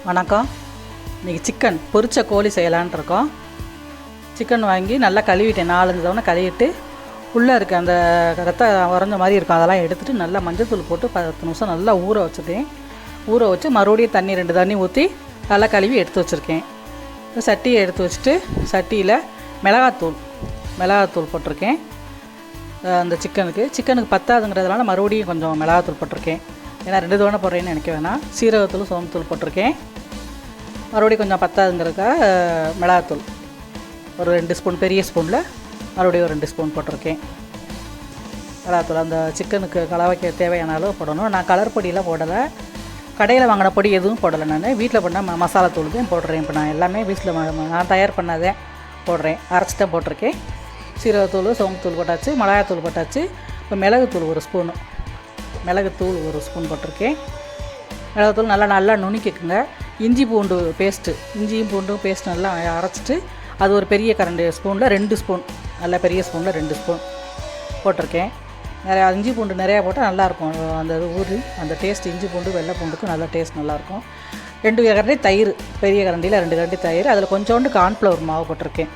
வணக்கம். இன்றைக்கி சிக்கன் பொரிச்ச கோழி செய்யலான் இருக்கோம். சிக்கன் வாங்கி நல்லா கழுவிட்டேன். 4-5 தவணை கழுவிட்டு உள்ளே இருக்க அந்த ரத்தம் உறைஞ்ச மாதிரி இருக்கும், அதெல்லாம் எடுத்துகிட்டு நல்லா மஞ்சள் போட்டு 10 நிமிஷம் நல்லா ஊற வச்சுட்டேன். ஊற வச்சு மறுபடியும் தண்ணி 2 தண்ணி ஊற்றி நல்லா கழுவி எடுத்து வச்சுருக்கேன். சட்டியை எடுத்து வச்சுட்டு சட்டியில் மிளகாத்தூள் போட்டிருக்கேன். அந்த சிக்கனுக்கு பத்தாதுங்கிறதுனால மறுபடியும் கொஞ்சம் மிளகாத்தூள் போட்டிருக்கேன். ஏன்னா 2 தவணை போடுறேன்னு நினைக்க வேணாம். சீரகத்தூள் சோம்புத்தூள் போட்டிருக்கேன். மறுபடியும் கொஞ்சம் பத்தாதுங்கிறதுக்காக மிளகாத்தூள் ஒரு 2 ஸ்பூன், பெரிய ஸ்பூனில் மறுபடியும் ஒரு 2 ஸ்பூன் போட்டிருக்கேன். மிளகாத்தூள் அந்த சிக்கனுக்கு கலவைக்க தேவையான அளவு போடணும். நான் கலர் பொடியெலாம் போடலை, கடையில் வாங்கின பொடி எதுவும் போடலை. நான் வீட்டில் பண்ண மசாலா தூள் தான் போடுறேன். இப்போ நான் எல்லாமே வீட்டில் நான் தயார் பண்ணாதே போடுறேன், அரைச்சி தான் போட்டிருக்கேன். சீரகத்தூள் சோம்புத்தூள் போட்டாச்சு, மிளகாத்தூள் போட்டாச்சு. இப்போ மிளகுத்தூள் 1 ஸ்பூன் போட்டிருக்கேன். மிளகுத்தூள் நல்லா நுணுக்கிக்குங்க. இஞ்சியும் பூண்டும் பேஸ்ட்டு நல்லா அரைச்சிட்டு அது ஒரு பெரிய கரண்டி ஸ்பூனில் 2 ஸ்பூன், நல்லா பெரிய ஸ்பூனில் 2 ஸ்பூன் போட்டிருக்கேன். நிறையா இஞ்சி பூண்டு நிறையா போட்டால் நல்லாயிருக்கும். அந்த ஊறி அந்த டேஸ்ட் இஞ்சி பூண்டு வெள்ளை பூண்டுக்கு நல்லா டேஸ்ட் நல்லாயிருக்கும். 2 கரண்டி தயிர், பெரிய கரண்டியில் 2 கரண்டி தயிர். அதில் கொஞ்சோண்டு கார்ன்ஃப்ளவர் மாவு போட்டிருக்கேன்.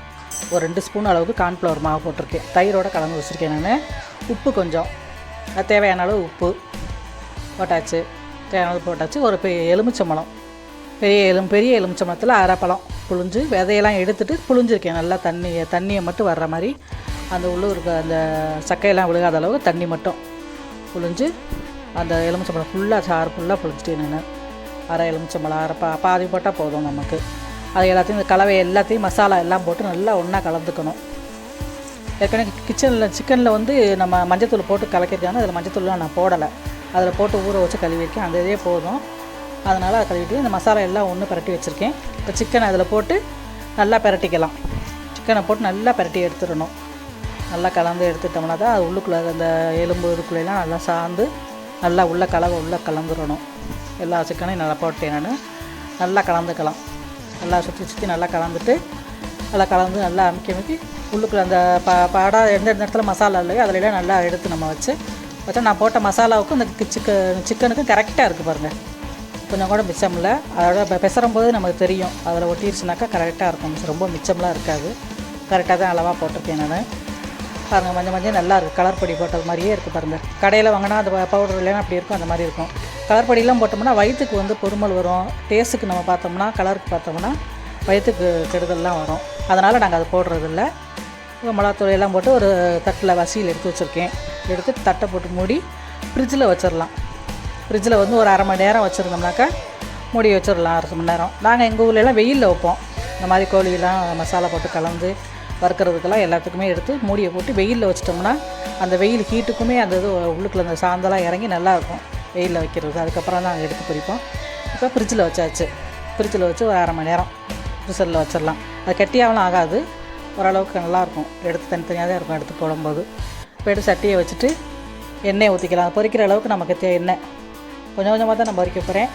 ஒரு 2 ஸ்பூன் அளவுக்கு கார்ன்ஃப்ளவர் மாவு போட்டிருக்கேன். தயிரோடு கலந்து வச்சுருக்கேன் நான். உப்பு கொஞ்சம் தேவையான அளவு உப்பு போட்டாச்சு. ஒரு எலுமிச்சம்பழம், பெரிய எலுமிச்சம்பழத்தில் அரை பழம் புழிஞ்சு விதையெல்லாம் எடுத்துகிட்டு புழிஞ்சிருக்கேன். நல்லா தண்ணியை மட்டும் வர்ற மாதிரி, அந்த உள்ளூர் இருக்க அந்த சக்கையெல்லாம் விழுகாத அளவுக்கு தண்ணி மட்டும் புழிஞ்சு அந்த எலுமிச்சம்பழம் சாறு ஃபுல்லாக புழிஞ்சிட்டேன் நான். அரை எலுமிச்சம்பழம் பாதி போட்டால் போதும் நமக்கு. அது எல்லாத்தையும் இந்த கலவை எல்லாத்தையும் மசாலா எல்லாம் போட்டு நல்லா ஒன்றா கலந்துக்கணும். ஏற்கனவே சிக்கனில் நம்ம மஞ்சத்தூள் போட்டு கலக்கிருக்காங்க. அதில் மஞ்சத்தூள்லாம் நான் போடலை, அதில் போட்டு ஊற வச்சு கழுவிருக்கேன். அந்த இதே போதும். அதனால் அதை கழுவிட்டு இந்த மசாலா எல்லாம் ஒன்று பரட்டி வச்சுருக்கேன். இப்போ சிக்கனை அதில் போட்டு நல்லா பரட்டிக்கலாம். சிக்கனை போட்டு நல்லா பரட்டி எடுத்துடணும். நல்லா கலந்து எடுத்துட்டோம்னா தான் அது உள்ளுக்குள்ளே அந்த எலும்பு இதுக்குள்ளெல்லாம் நல்லா சார்ந்து நல்லா உள்ளே கலந்துடணும். எல்லா சிக்கனையும் நல்லா போட்டேன் நான். நல்லா கலந்துக்கலாம். நல்லா சுற்றி நல்லா கலந்துட்டு நல்லா அமைக்கி உள்ளுக்குள்ளே அந்த எந்த இடத்துல மசாலா இல்லையோ அதிலெல்லாம் நல்லா எடுத்து நம்ம வச்சா நான் போட்ட மசாலாவுக்கும் இந்த சிக்கனுக்கும் கரெக்டாக இருக்குது பாருங்கள். கொஞ்சம் கூட மிச்சம் இல்லை. அதோட பெசரும் போது நமக்கு தெரியும். அதில் ஒட்டிடுச்சுனாக்கா கரெக்டாக இருக்கும். ரொம்ப மிச்சம்லாம் இருக்காது. கரெக்டாக தான் அளவாக போட்டிருக்கேன் நான். பாருங்கள், மஞ்சள் நல்லா இருக்குது. கலர் பொடி போட்டது மாதிரியே இருக்குது பாருங்கள். கடையில் வாங்கினா அந்த பவுடர் இல்லைன்னா அப்படி இருக்கும், அந்த மாதிரி இருக்கும். கலர் பொடியெலாம் போட்டோம்னா வயிற்றுக்கு பொறுமல் வரும். டேஸ்ட்டுக்கு நம்ம பார்த்தோம்னா, கலருக்கு பார்த்தோம்னா வயிற்றுக்கு கெடுதல்லாம் வரும். அதனால் நாங்கள் அது போடுறதில்ல. மிளகாத்தூள் எல்லாம் போட்டு ஒரு தட்டில் வசியில் எடுத்து வச்சுருக்கேன். எடுத்து தட்டை போட்டு மூடி ஃப்ரிட்ஜில் வச்சிடலாம். ஃப்ரிட்ஜில் ஒரு அரை மணி நேரம் வச்சுருந்தோம்னாக்கா மூடி வச்சிடலாம். அரை மணி நேரம். நாங்கள் எங்கள் ஊர்லெலாம் வெயிலில் வைப்போம். இந்த மாதிரி கோழியெல்லாம் மசாலா போட்டு கலந்து வறுக்கிறதுக்கெல்லாம் எல்லாத்துக்குமே எடுத்து மூடியை போட்டு வெயிலில் வச்சிட்டோம்னா அந்த வெயில் ஹீட்டுக்குமே அந்த இது உள்ளுக்குள்ள அந்த சாந்தெல்லாம் இறங்கி நல்லாயிருக்கும் வெயிலில் வைக்கிறது. அதுக்கப்புறம் தான் எடுத்து பிரிப்போம். இப்போ ஃப்ரிட்ஜில் வச்சாச்சு. ஃப்ரிட்ஜில் வச்சு ஒரு அரை மணி நேரம் ஃப்ரிட்ஜரில் வச்சிடலாம். அது கெட்டியாகலாம் ஆகாது, ஓரளவுக்கு நல்லாயிருக்கும். எடுத்து தனித்தனியாக தான் இருக்கும் எடுத்து போடும்போது. இப்போ எடுத்து சட்டியை வச்சுட்டு எண்ணெய் ஊற்றிக்கலாம். பொரிக்கிற அளவுக்கு நமக்கு எண்ணெய் கொஞ்சம் கொஞ்சமாக தான் நான் பொரிக்க போகிறேன்.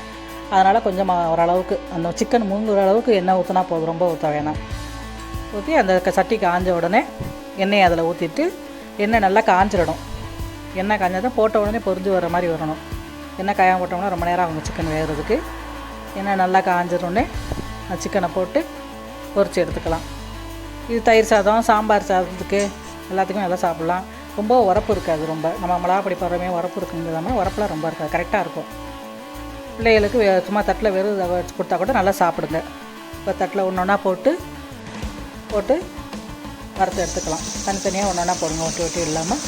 அதனால் கொஞ்சம் ஓரளவுக்கு அந்த சிக்கன் முங்குற அளவுக்கு எண்ணெய் ஊற்றினா போதும், ரொம்ப ஊற்ற வேணாம். ஊற்றி அந்த சட்டி காஞ்ச உடனே எண்ணெயை அதில் ஊற்றிட்டு எண்ணெய் நல்லா காஞ்சிடணும். எண்ணெய் காஞ்சால் தான் போட்ட உடனே பொரிஞ்சு வர மாதிரி வரணும். எண்ணெய் காயாமல் போட்டோம்னா ரொம்ப நேரம் ஆகும் சிக்கன் வேகிறதுக்கு. எண்ணெய் நல்லா காஞ்சிடனே அந்த சிக்கனை போட்டு பொரித்து எடுத்துக்கலாம். இது தயிர் சாதம், சாம்பார் சாதத்துக்கு எல்லாத்துக்குமே நல்லா சாப்பிட்லாம். ரொம்ப உரப்பு இருக்காது. ரொம்ப நம்ம மிளகாப்பொடி போடுறமே உரப்பு இருக்குங்கிறதாம உரப்புலாம் ரொம்ப இருக்காது, கரெக்டாக இருக்கும். பிள்ளைகளுக்கு சும்மா தட்டில் வெறும் வச்சு கொடுத்தா கூட நல்லா சாப்பிடுங்க. இப்போ தட்டில் ஒன்றா போட்டு வறுத்து எடுத்துக்கலாம். தனித்தனியாக ஒன்றா போடுங்க, ஒட்டி இல்லாமல்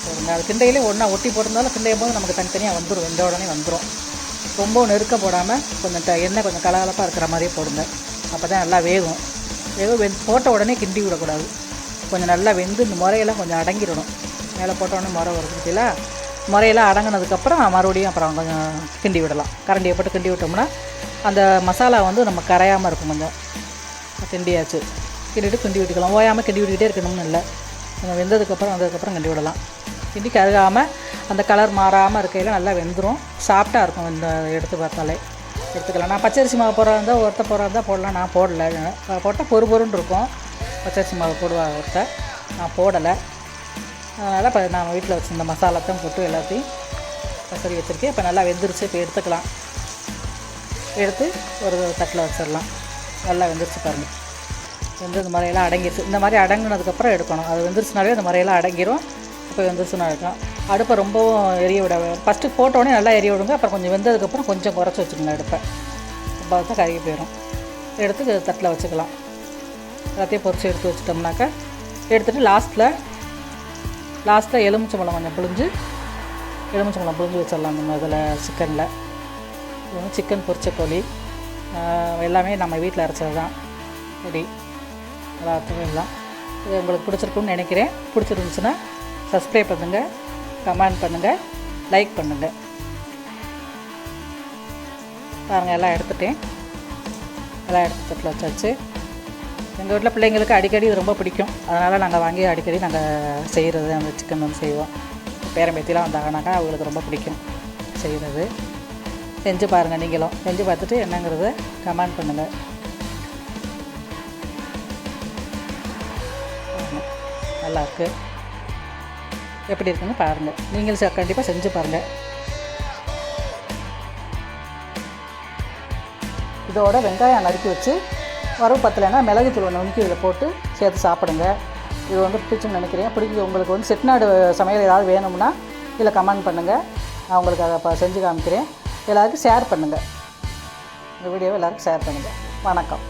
போடுங்க. அது கிண்டையிலே ஒன்றா ஒட்டி போட்டிருந்தாலும் கிண்டையும் போது நமக்கு தனித்தனியாக வந்துடும், வெந்த உடனே வந்துடும். ரொம்ப நெருக்க போடாமல் கொஞ்சம் எண்ணெய் கொஞ்சம் கலகலப்பாக இருக்கிற மாதிரியே போடுங்க. அப்போ தான் நல்லா வேகும். போட்ட உடனே கிண்டி விடக்கூடாது. கொஞ்சம் நல்லா வெந்து இந்த முறையெல்லாம் கொஞ்சம் அடங்கிடணும். மேலே போட்டோடனே முறை வருதுல, முறையெல்லாம் அடங்கினதுக்கப்புறம் மறுபடியும் அப்புறம் கொஞ்சம் கிண்டி விடலாம். கரண்டியை போட்டு கிண்டி விட்டோம்னா அந்த மசாலா நம்ம கரையாமல் இருக்கும். கொஞ்சம் கிண்டியாச்சு, கிண்டி விட்டுக்கலாம். ஓயாமல் கிண்டி விட்டுக்கிட்டே இருக்கணும்னு இல்லை. கொஞ்சம் வந்ததுக்கப்புறம் கிண்டி விடலாம். கிண்டி கருகாமல் அந்த கலர் மாறாமல் இருக்கையில் நல்லா வெந்துடும். சாஃப்டாக இருக்கும். இந்த எடுத்து பார்த்தாலே எடுத்துக்கலாம். நான் பச்சரிசி மாவு போடுறதா போடலாம். நான் போடலை. போட்டால் பொறுன்னு இருக்கும். பச்சரிசி மாவு போடுவாங்க ஒருத்தர், நான் போடலை. அதனால் இப்போ நான் வீட்டில் வச்சுருந்த மசாலாத்தையும் போட்டு எல்லாத்தையும் பசரி வச்சுருக்கேன். இப்போ நல்லா வெந்துருச்சு. இப்போ எடுத்துக்கலாம். எடுத்து ஒரு தட்டில் வச்சிடலாம். நல்லா வெந்துருச்சு பாருங்கள். வெந்து இந்த மாதிரியெல்லாம் அடங்கிடுச்சு. இந்த மாதிரி அடங்கினதுக்கப்புறம் எடுக்கணும். அது வெந்துருச்சுனாலே இந்த மாதிரியெல்லாம் அடங்கிடும். இப்போ வெந்துருச்சுன்னா இருக்கும். அடுப்பை ரொம்பவும் எரிய விட, ஃபஸ்ட்டு போட்டோடனே நல்லா எரிய விடுங்க. அப்புறம் கொஞ்சம் வெந்ததுக்கப்புறம் கொஞ்சம் குறைச்சி வச்சுக்கோங்க அடுப்பை. இப்போ தான் கருகி போயிடும். எடுத்து தட்டில் வச்சுக்கலாம். எல்லாத்தையும் பொரிச்சு எடுத்து வச்சிட்டோம்னாக்கா, எடுத்துகிட்டு லாஸ்ட்டில் எலுமிச்சம்பழம் கொஞ்சம் புழிஞ்சு வச்சிடலாம். நம்ம இதில் சிக்கனில் இது வந்து சிக்கன் பொரிச்ச கோழி எல்லாமே நம்ம வீட்டில் அரைச்சது தான். ரெடி எல்லாத்துக்கும் எல்லாம். இது உங்களுக்கு பிடிச்சிருக்குன்னு நினைக்கிறேன். பிடிச்சிருந்துச்சுன்னா சப்ஸ்கிரைப் பண்ணுங்கள், கமெண்ட் பண்ணுங்கள், லைக் பண்ணுங்கள். பாருங்கள், எல்லாம் எடுத்துட்டேன். எல்லாம் எடுத்து தட்டில் வச்சாச்சு. எங்கள் வீட்டில் பிள்ளைங்களுக்கு அடிக்கடி இது ரொம்ப பிடிக்கும். அதனால் நாங்கள் வாங்கி அடிக்கடி நாங்கள் செய்கிறது, அந்த சிக்கன் வந்து செய்வோம். பேரம்பேத்திலாம் வந்தாங்கனாக்கா அவங்களுக்கு ரொம்ப பிடிக்கும் செய்கிறது. செஞ்சு பாருங்கள். நீங்களும் செஞ்சு பார்த்துட்டு என்னங்கிறத கமெண்ட் பண்ணுங்கள். நல்லாயிருக்கு. எப்படி இருக்குன்னு பாருங்கள். நீங்களும் கண்டிப்பாக செஞ்சு பாருங்கள். இதோட வெங்காயம் நறுக்கி வச்சு வரவு பத்தலைன்னா மிளகுத்தூள் ஒன்று நுணுக்கி இதில் போட்டு சேர்த்து சாப்பிடுங்க. இது வந்து பிடிச்சுன்னு நினைக்கிறேன். உங்களுக்கு வந்து செட்டிநாடு சமையல் ஏதாவது வேணும்னா இதில் கமெண்ட் பண்ணுங்கள். நான் உங்களுக்கு அதை செஞ்சு காமிக்கிறேன். எல்லாருக்கும் ஷேர் பண்ணுங்கள். இந்த வீடியோவை எல்லாருக்கும் ஷேர் பண்ணுங்கள். வணக்கம்.